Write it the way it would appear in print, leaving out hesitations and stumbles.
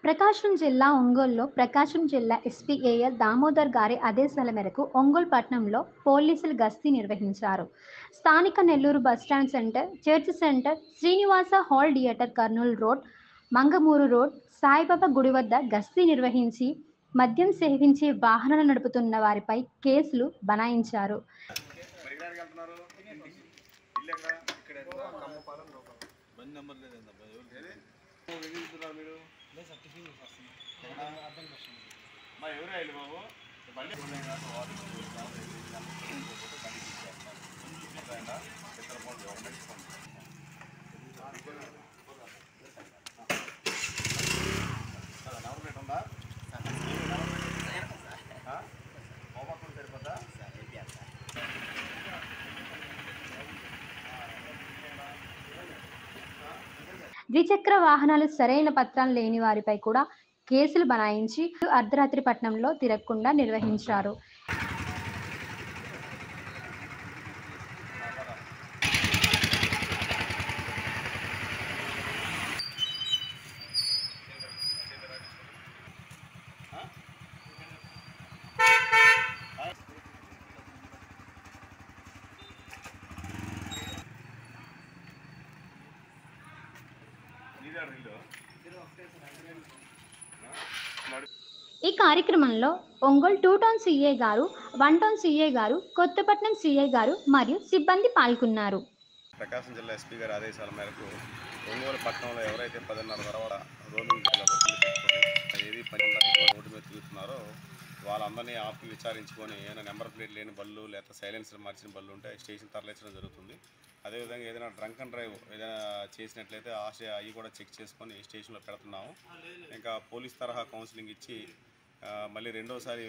ప్రకాశం జిల్లా ఒంగోలులో ప్రకాశం జిల్లా ఎస్పీ ఏఎల్ దామోదర్ గారి ఆదేశాల మేరకు ఒంగోలు పట్టణంలో పోలీసులు గస్తీ నిర్వహించారు. స్థానిక Nellore bus stand centre, church centre, Srinivasa hall theatre, Kurnool road, Mangamuru road, Saibaba గుడి వద్ద గస్తీ నిర్వహించి మద్యం సేవించి వాహనాలు నడుపుతున్న వారిపై కేసులు బనాయించారు. ద్విచక్ర వాహనాలు సరైన పత్రాలు లేని వారిపై కూడా కేసులు బనాయించి అర్ధరాత్రి పట్టణంలో తిరగకుండా నిర్వహించారు. ఈ కార్యక్రమంలో ఒంగోలు 2 టౌన్ సీఏ గారు, 1 టౌన్ సీఏ గారు, కొత్తపట్నం సీఐ గారు మరియు సిబ్బంది పాల్గొన్నారు. ప్రకాశం జిల్లా ఎస్పీ గారి ఆదేశాల మేరకు ఒంగోలు పట్టణంలో ఎవరైతే 10:30 తర్వాత రోడ్డు ఏది రోడ్డు మీద తిరుగుతున్నారో వాళ్ళందరినీ ఆపి విచారించుకొని ఏదైనా నెంబర్ ప్లేట్ లేని బళ్ళు లేదా సైలెన్సర్ మార్చిన బళ్ళు ఉంటే స్టేషన్ తరలించడం జరుగుతుంది. అదేవిధంగా ఏదైనా డ్రంక్ అండ్ డ్రైవ్ ఏదైనా చేసినట్లయితే అవి కూడా చెక్ చేసుకొని స్టేషన్లో పెడుతున్నాము. ఇంకా పోలీస్ తరహా కౌన్సిలింగ్ ఇచ్చి మళ్ళీ రెండోసారి